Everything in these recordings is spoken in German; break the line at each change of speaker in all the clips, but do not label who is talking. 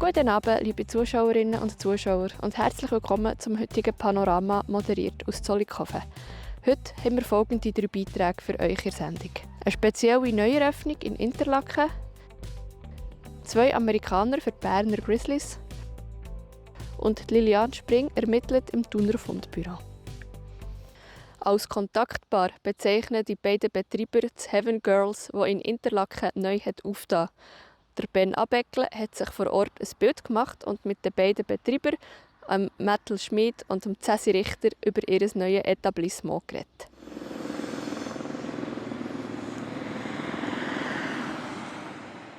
Guten Abend, liebe Zuschauerinnen und Zuschauer und herzlich willkommen zum heutigen Panorama, moderiert aus Zollikofen. Heute haben wir folgende 3 Beiträge für euch in der Sendung. Eine spezielle Neueröffnung in Interlaken, 2 Amerikaner für die Berner Grizzlies und Liliane Spring ermittelt im Thuner Fundbüro. Als Kontaktpaar bezeichnen die beiden Betreiber das Heaven Girls, die in Interlaken neu aufgetan. Der Ben Abeckle hat sich vor Ort ein Bild gemacht und mit den beiden Betreibern, Metal Schmid und Cäsi Richter, über ihr neues Etablissement geredet.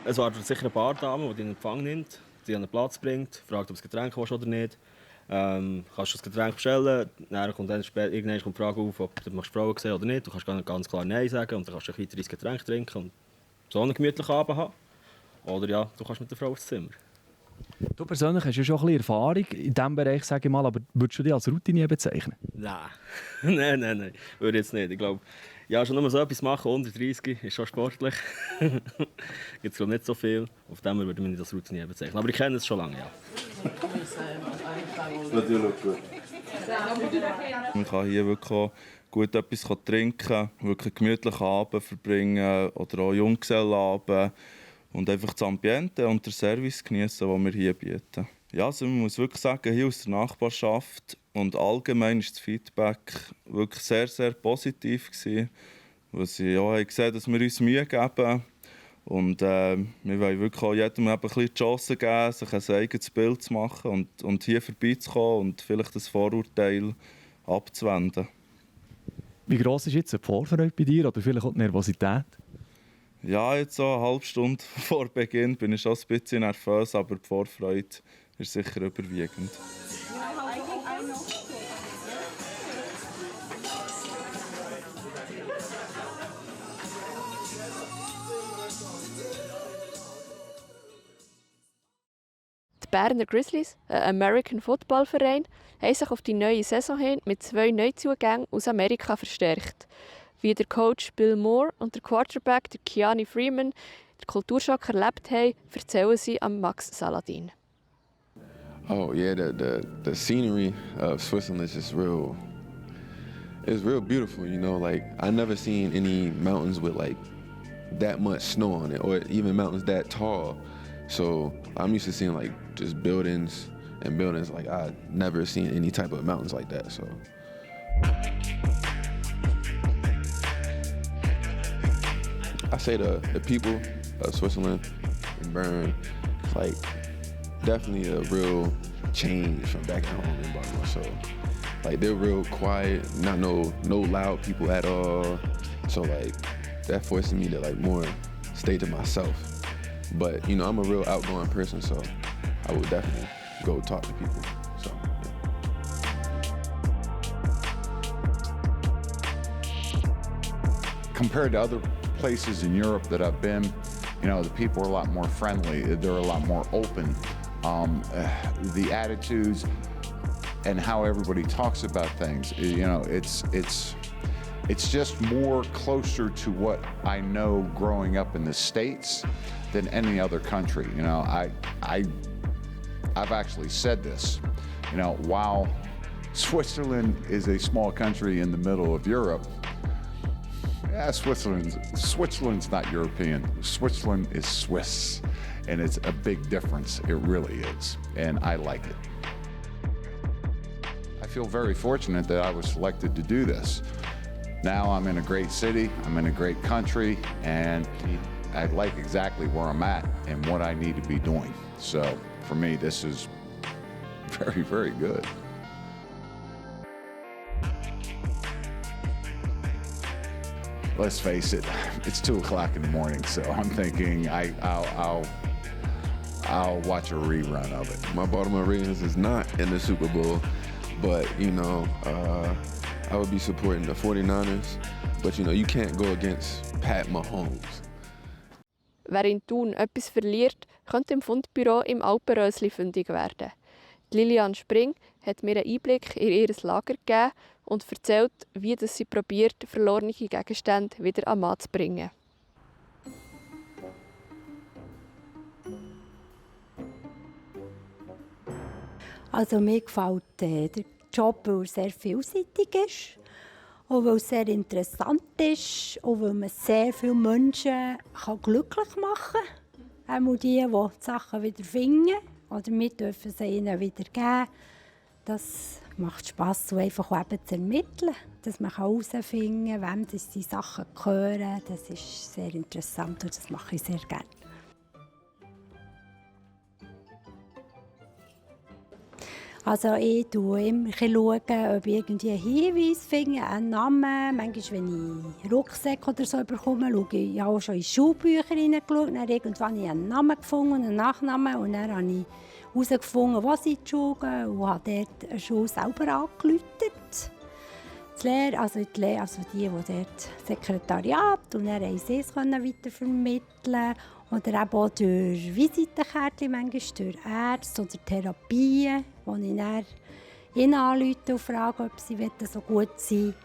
Es wartet sicher eine Bardame, die den Empfang nimmt, die an den Platz bringt, fragt, ob du ein Getränk willst oder nicht. Kannst du das Getränk bestellen, dann kommt irgendwann die Frage auf, ob du Frauen sehen oder nicht. Du kannst ganz klar Nein sagen und dann kannst du weiter dein Getränk trinken und so einen gemütlichen Abend haben. Oder ja, du kannst mit der Frau ins Zimmer.
Du persönlich hast ja schon ein bisschen Erfahrung in diesem Bereich, sage ich mal, aber würdest du dich als Routinier bezeichnen?
Nein. Nein, würde ich jetzt nicht. Ich glaube, ja, schon nur so etwas machen, unter 30, ist schon sportlich. Gibt es nicht so viel. Auf dem würde ich mich nicht als Routinier bezeichnen. Aber ich kenne es schon lange, ja.
Natürlich gut. Man kann hier wirklich auch gut etwas trinken, wirklich einen gemütlichen Abend verbringen oder auch Junggesellenabend und einfach das Ambiente und den Service genießen, den wir hier bieten. Ja, also man muss wirklich sagen, hier aus der Nachbarschaft und allgemein ist das Feedback wirklich sehr, sehr positiv gewesen, weil sie auch gesehen haben, dass wir uns Mühe geben. Und wir wollen wirklich auch jedem ein bisschen die Chance geben, sich ein eigenes Bild zu machen und hier vorbeizukommen und vielleicht das Vorurteil abzuwenden.
Wie gross ist jetzt die Vorfreude bei dir oder vielleicht auch die Nervosität?
Ja, jetzt so eine halbe Stunde vor Beginn bin ich schon ein bisschen nervös, aber die Vorfreude ist sicher überwiegend.
Die Berner Grizzlies, ein American Football Verein, haben sich auf die neue Saison hin mit 2 Neuzugängen aus Amerika verstärkt. Wie der Coach Bill Moore und der Quarterback der Kiani Freeman den Kulturschock erlebt haben, erzählen sie am Max Saladin.
Oh yeah, the scenery of Switzerland is just real. It's real beautiful, you know. Like I never seen any mountains with like that much snow on it, or even mountains that tall. So I'm used to seeing like just buildings and buildings. Like I never seen any type of mountains like that. So. I say the people of Switzerland and Bern, it's like definitely a real change from back at home in Baltimore. So like they're real quiet, not no loud people at all. So like that forces me to like more stay to myself. But you know, I'm a real outgoing person, so I would definitely go talk to people. So yeah.
Compared to other places in Europe that I've been, you know, the people are a lot more friendly. They're a lot more open. The attitudes and how everybody talks about things, you know, it's just more closer to what I know growing up in the States than any other country. You know, I've actually said this, you know, while Switzerland is a small country in the middle of Europe, yeah, Switzerland's not European. Switzerland is Swiss, and it's a big difference. It really is, and I like it. I feel very fortunate that I was selected to do this. Now I'm in a great city, I'm in a great country, and I like exactly where I'm at and what I need to be doing. So for me, this is very, very good. Let's face it, it's 2 o'clock in the morning, so I'm thinking I'll watch a rerun of it.
My Baltimore Ravens is not in the Super Bowl, but you know, I would be supporting the 49ers, but you know, you can't go against Pat Mahomes.
Wer in Thun etwas verliert, könnte im Fundbüro im Alpenrösli fündig werden. Liliane Spring hat mir einen Einblick in ihr Lager gegeben und erzählt, wie sie probiert, verlorene Gegenstände wieder an Mann zu bringen.
Also mir gefällt der Job, weil er sehr vielseitig ist. Auch weil es sehr interessant ist und weil man sehr viele Menschen glücklich machen kann. Auch die Sachen wieder finden oder wir dürfen sie ihnen wieder geben. Das macht Spass, so einfach eben zu ermitteln. Dass man herausfinden kann, wem die Sachen gehören. Das ist sehr interessant und das mache ich sehr gerne. Also ich schaue immer, ob ich irgendwie einen Hinweis finde, einen Namen. Manchmal, wenn ich Rucksäcke oder so bekomme, schaue ich auch schon in Schulbücher hineingeschaut. Dann irgendwann habe ich einen Namen gefunden, einen Nachnamen. Und dann habe ich herausgefunden, wo sie in die Schule gehen. Und habe dort eine Schule selber angerufen. Die dort Sekretariat. Und dann haben sie es weitervermitteln. Oder eben auch durch Visitenkärtchen, manchmal durch Ärzte oder Therapien, wo ich dann ihnen anrufe und frage, ob sie so gut sein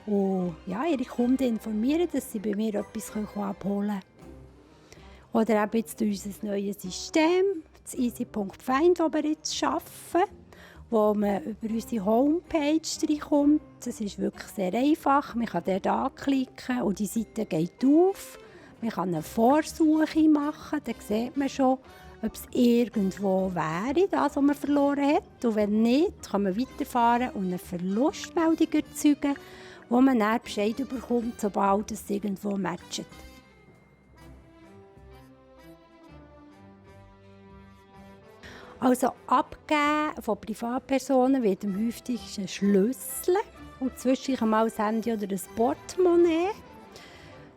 wollen. Und ja, ihre Kunden informieren, dass sie bei mir etwas abholen können. Oder eben jetzt durch unser neues System, das Easy.Find, das wir jetzt arbeiten, wo man über unsere Homepage reinkommt. Das ist wirklich sehr einfach. Man kann dort anklicken und die Seite geht auf. Man kann eine Vorsuche machen, dann sieht man schon, ob es irgendwo wäre, das, was man verloren hat. Und wenn nicht, kann man weiterfahren und eine Verlustmeldung erzeugen, wo man dann Bescheid bekommt, sobald es irgendwo matcht. Also abgeben von Privatpersonen wird am häufigsten Schlüssel und zwischendurch mal ein Handy oder ein Portemonnaie.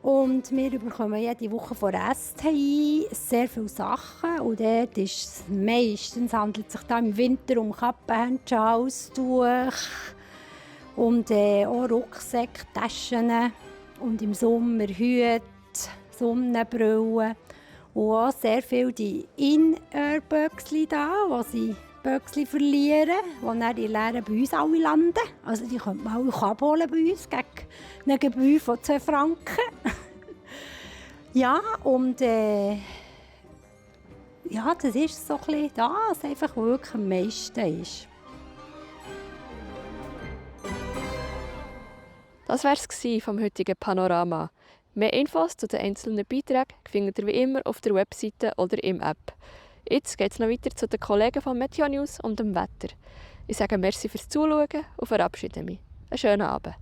Und wir bekommen jede Woche von der STI sehr viele Sachen. Und dort ist es meistens, handelt es sich da im Winter um Kappen, Handschuhe, Halstuch und auch Rucksäcke, Taschen und im Sommer Hüte, Sonnenbrillen und auch sehr viel die In-Air-Böckchen da, wo sie Böckchen verlieren, die dann die leeren bei uns alle landen. Also die könnte man auch abholen bei uns gegen eine Gebühr von 2 Franken. Ja, und das ist so ein bisschen das, einfach, was wirklich am meisten ist.
Das war es vom heutigen Panorama. Mehr Infos zu den einzelnen Beiträgen findet ihr wie immer auf der Webseite oder im App. Jetzt geht es noch weiter zu den Kollegen von Meteo News und dem Wetter. Ich sage merci fürs Zuschauen und verabschiede mich. Einen schönen Abend.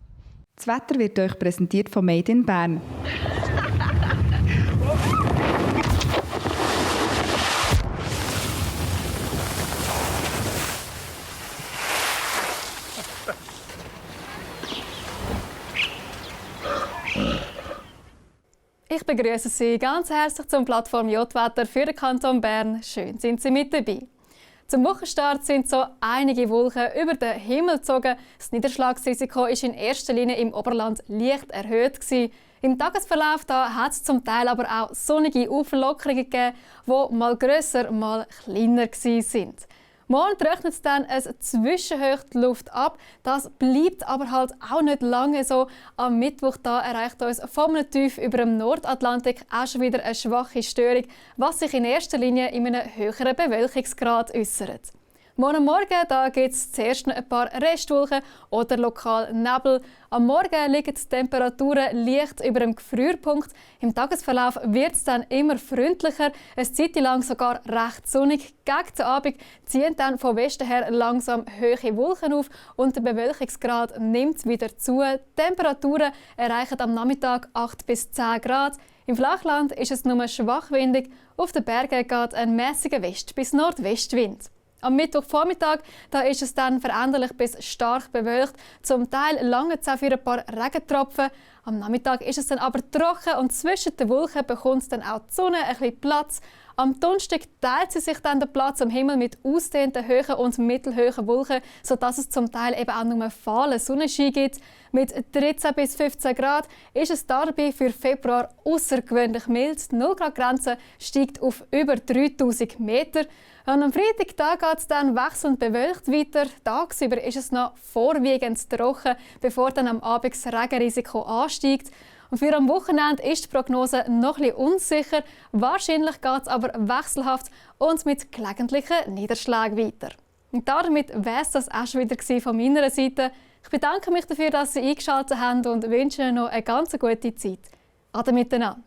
Das Wetter wird euch präsentiert von Made in Bern.
Ich begrüße Sie ganz herzlich zum Plattform J-Wetter für den Kanton Bern. Schön sind Sie mit dabei. Zum Wochenstart sind so einige Wolken über den Himmel gezogen. Das Niederschlagsrisiko ist in erster Linie im Oberland leicht erhöht gewesen. Im Tagesverlauf hat es zum Teil aber auch sonnige Auflockerungen gegeben, die mal grösser, mal kleiner waren. Morgen trocknet es dann ein Zwischenhoch die Luft ab. Das bleibt aber halt auch nicht lange so. Am Mittwoch erreicht uns vom Tief über dem Nordatlantik auch schon wieder eine schwache Störung, was sich in erster Linie in einem höheren Bewölkungsgrad äußert. Morgen gibt es zuerst noch ein paar Restwolken oder lokal Nebel. Am Morgen liegen die Temperaturen leicht über dem Gefrierpunkt. Im Tagesverlauf wird es dann immer freundlicher, eine Zeit lang sogar recht sonnig. Gegen den Abend ziehen dann von Westen her langsam hohe Wolken auf und der Bewölkungsgrad nimmt wieder zu. Die Temperaturen erreichen am Nachmittag 8 bis 10 Grad. Im Flachland ist es nur schwach windig. Auf den Bergen geht ein mäßiger West- bis Nordwestwind. Am Mittwochvormittag ist es dann veränderlich bis stark bewölkt. Zum Teil lange es auch für ein paar Regentropfen. Am Nachmittag ist es dann aber trocken und zwischen den Wolken bekommt dann auch die Sonne ein bisschen Platz. Am Donnerstag teilt sie sich dann den Platz am Himmel mit ausdehnten hohen und mittelhohen Wolken, sodass es zum Teil eben auch nur fahlen Sonnenschein gibt. Mit 13 bis 15 Grad ist es dabei für Februar außergewöhnlich mild. Die 0-Grad-Grenze steigt auf über 3000 Meter. Und am Freitag geht es dann wechselnd bewölkt weiter. Tagsüber ist es noch vorwiegend trocken, bevor dann am Abend das Regenrisiko ansteigt. Und für am Wochenende ist die Prognose noch etwas unsicher. Wahrscheinlich geht es aber wechselhaft und mit gelegentlichen Niederschlägen weiter. Und damit wäre es das auch schon wieder von meiner Seite. Ich bedanke mich dafür, dass Sie eingeschaltet haben und wünsche Ihnen noch eine ganz gute Zeit. Ade miteinander.